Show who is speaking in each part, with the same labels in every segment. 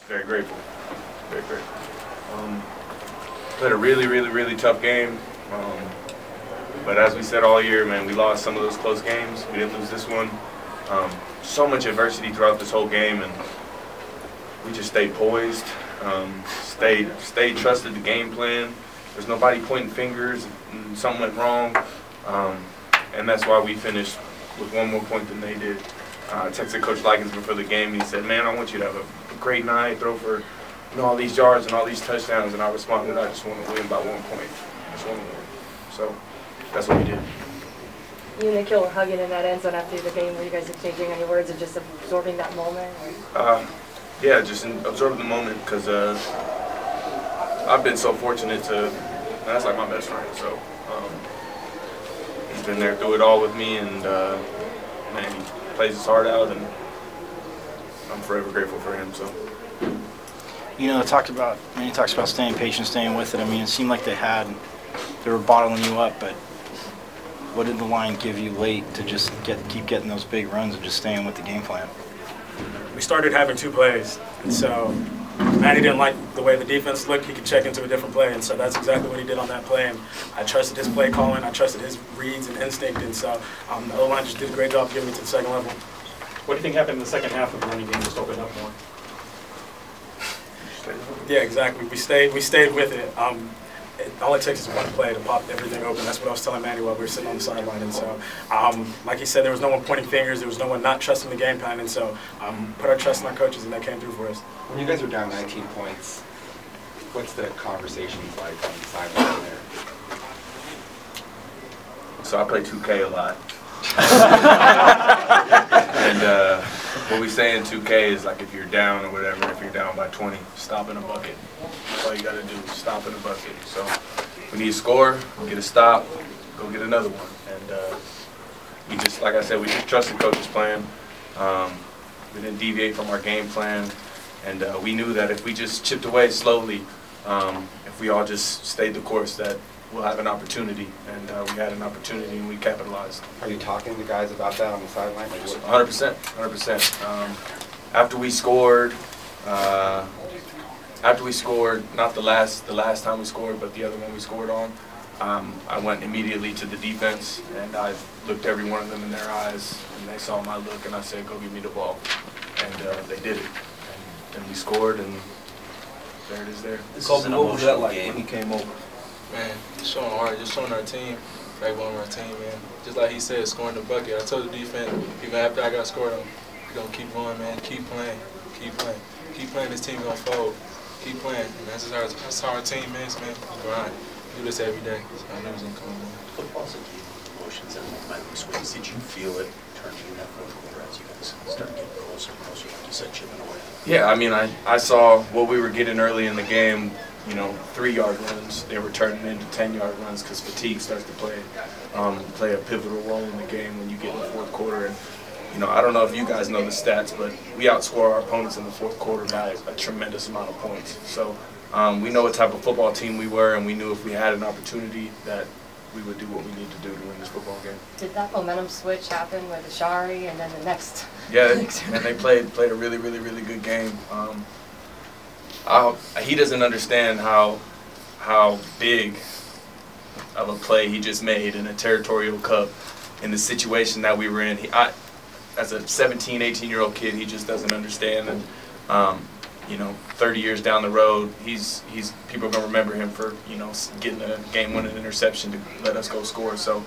Speaker 1: Very grateful. Very grateful. Played a really tough game. But as we said all year, man, we lost some of those close games. We didn't lose this one. So much adversity throughout this whole game, and we just stayed poised, stayed trusted the game plan. There's nobody pointing fingers and something went wrong. And that's why we finished with one more point than they did. I texted Coach Likens before the game, and he said, man, I want you to have a great night, throw for all these yards and all these touchdowns. And I responded, I just want to win by 1 point. I just want to win. So that's what we did.
Speaker 2: You and Nikhil were hugging in that end zone after the game. Were you guys exchanging any words or just absorbing that moment?
Speaker 1: Yeah, just absorbing the moment, because I've been so fortunate to, that's like my best friend. So he's been there through it all with me, and man, he plays his heart out, and I'm forever grateful for him. So.
Speaker 3: You know, he talks about staying patient, staying with it. I mean, it seemed like they were bottling you up, but what did the line give you late to just keep getting those big runs and just staying with the game plan?
Speaker 4: We started having 2 plays, and so Matty didn't like the way the defense looked. He could check into a different play, and so that's exactly what he did on that play. And I trusted his play calling, I trusted his reads and instinct, and so the O-line just did a great job getting me to the second level.
Speaker 5: What do you think happened in the second half of the running game just opened up more?
Speaker 4: Yeah, exactly. We stayed with it. All it takes is one play to pop everything open. That's what I was telling Matty while we were sitting on the sideline. And so, like he said, there was no one pointing fingers. There was no one not trusting the game plan. And so, put our trust in our coaches, and that came through for us.
Speaker 6: When you guys are down 19 points, what's the conversations like on the sideline there?
Speaker 1: So I play 2K a lot. And what we say in 2K is, like, if you're down or whatever, if you're down by 20, stop in a bucket. That's all you got to do, stop in a bucket. So we need to score, get a stop, go get another one. And we just, like I said, we just trusted Coach's plan. We didn't deviate from our game plan. And we knew that if we just chipped away slowly, if we all just stayed the course, that we'll have an opportunity. And we had an opportunity, and we capitalized.
Speaker 6: Are you talking to guys about that on the sideline?
Speaker 1: 100%, 100%. After we scored, not the last time we scored, but the other one we scored on, I went immediately to the defense, and I looked every one of them in their eyes, and they saw my look, and I said, go give me the ball. And they did it. And then we scored, and there it is there.
Speaker 7: Kobe, what was that like when he came over?
Speaker 8: Man, just showing heart, just showing our team, backbone of our team, man. Just like he said, scoring the bucket. I told the defense, even after I got scored on, we're going to keep going, man. Keep playing, keep playing. Keep playing, this team going to fold. Keep playing. And that's how our team is, man. Grind. We do this every day. So I knew it was going to come on.
Speaker 9: Football's a game of emotions and momentum swings. Did you feel it turning in that fourth quarter as you guys started getting closer and closer, like you said, chipping away?
Speaker 1: Yeah, I mean, I saw what we were getting early in the game. 3-yard runs, they were turning into 10-yard runs, because fatigue starts to play a pivotal role in the game when you get in the fourth quarter. And I don't know if you guys know the stats, but we outscore our opponents in the fourth quarter by a tremendous amount of points. So we know what type of football team we were, and we knew if we had an opportunity that we would do what we need to do to win this football game.
Speaker 2: Did that momentum switch happen with Ashari and then the next?
Speaker 1: Yeah, and they played a really good game. He doesn't understand how big of a play he just made in a Territorial Cup in the situation that we were in. As a 17, 18-year-old kid, he just doesn't understand. And 30 years down the road, people are gonna remember him for getting a game-winning interception to let us go score. So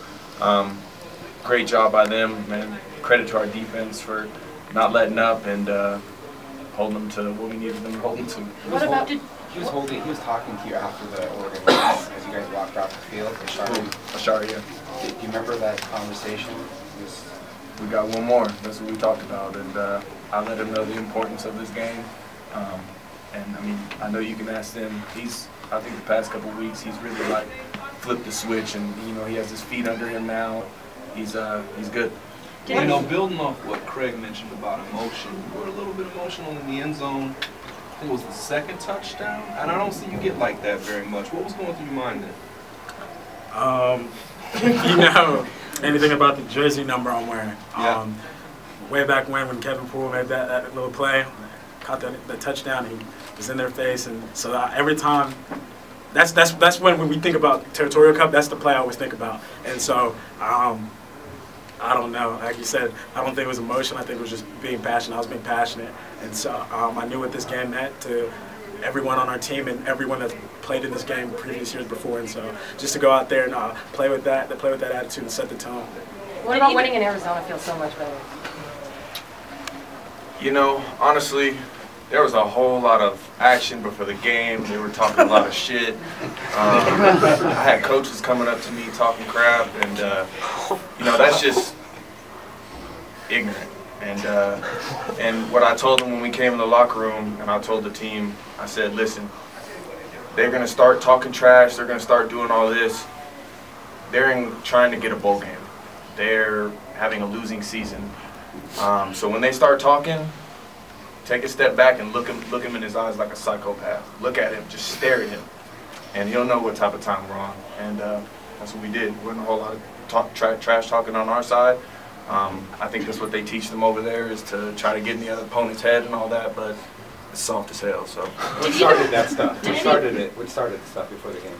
Speaker 1: great job by them, man. Credit to our defense for not letting up and holding them to what we needed them to hold them to.
Speaker 2: What about
Speaker 6: he was talking to you after the Oregon race as you guys walked off the field.
Speaker 1: Ashari, yeah.
Speaker 6: Do you remember that conversation?
Speaker 1: We got one more. That's what we talked about, and I let him know the importance of this game. And I mean, I know you can ask him. I think the past couple of weeks, he's really flipped the switch, and he has his feet under him now. He's good.
Speaker 7: Building off what Craig mentioned about emotion, you were a little bit emotional in the end zone. I think it was the second touchdown, and I don't see you get like that very much. What was going through your mind then?
Speaker 4: Anything about the jersey number I'm wearing.
Speaker 7: Yeah.
Speaker 4: Way back when Kevin Poole made that little play, caught that touchdown, he was in their face, and so every time, that's when we think about Territorial Cup, that's the play I always think about. And so I don't know. Like you said, I don't think it was emotion. I think it was just being passionate. I was being passionate, and so I knew what this game meant to everyone on our team and everyone that's played in this game previous years before. And so just to go out there and play with that attitude and set the tone.
Speaker 2: What about winning in Arizona feels so much better?
Speaker 1: You know, honestly, there was a whole lot of action before the game. They were talking a lot of shit. I had coaches coming up to me talking crap, and you know, that's just ignorant. And what I told them when we came in the locker room, and I told the team, I said, listen, they're gonna start talking trash. They're gonna start doing all this. They're trying to get a bowl game. They're having a losing season. So when they start talking, take a step back and look him in his eyes like a psychopath. Look at him, just stare at him, and you'll know what type of time we're on. And that's what we did. There wasn't a whole lot of trash talking on our side. I think that's what they teach them over there, is to try to get in the other opponent's head and all that, but it's soft as hell. So
Speaker 6: What started that stuff? What started it? What started the stuff before the game?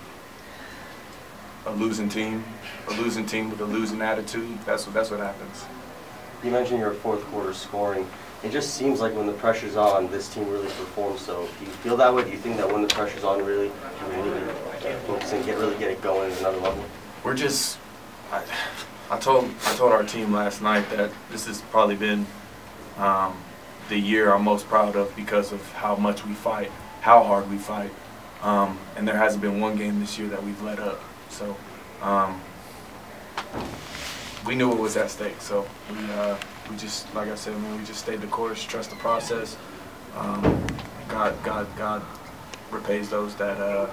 Speaker 1: a losing team with a losing attitude. That's what happens.
Speaker 10: You mentioned your fourth quarter scoring. It just seems like when the pressure's on, this team really performs. So do you feel that way? Do you think that when the pressure's on, really, you really focus and really get it going at another level?
Speaker 1: We're just, I told our team last night that this has probably been the year I'm most proud of because of how much we fight, how hard we fight, and there hasn't been one game this year that we've let up. So we knew it was at stake. So we just, like I said, man, we just stayed the course, trust the process. God repays those that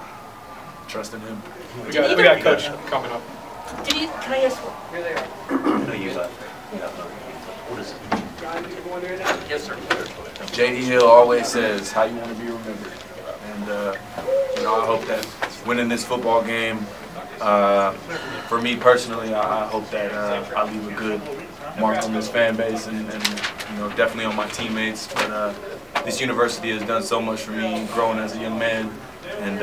Speaker 1: trust in Him.
Speaker 5: We got Coach coming up.
Speaker 2: Can I ask one? Here they are.
Speaker 9: No, you left. What is it? Yes, sir.
Speaker 1: J.D. Hill always says, how you want to be remembered. And, you know, I hope that winning this football game, for me personally, I hope that I leave a good mark on this fan base and you know, definitely on my teammates. But this university has done so much for me growing as a young man. And,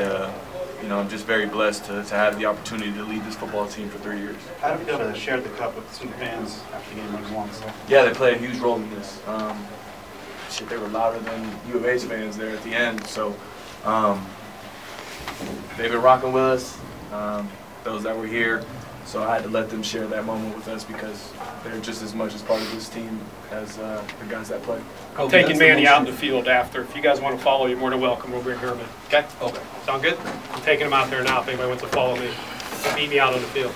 Speaker 1: you know, I'm just very blessed to have the opportunity to lead this football team for 3 years.
Speaker 5: How do you feel to share the cup with some fans after the game runs along?
Speaker 1: Yeah, they play a huge role in this. Shit, they were louder than U of A's fans there at the end. So they've been rocking with us, those that were here. So I had to let them share that moment with us because they're just as much as part of this team as the guys that play.
Speaker 5: Taking Manny out in the field after. If you guys want to follow, you're more than welcome. We'll bring Herman. Okay?
Speaker 7: Okay.
Speaker 5: Sound good? I'm taking him out there now if anybody wants to follow me. Meet me out on the field.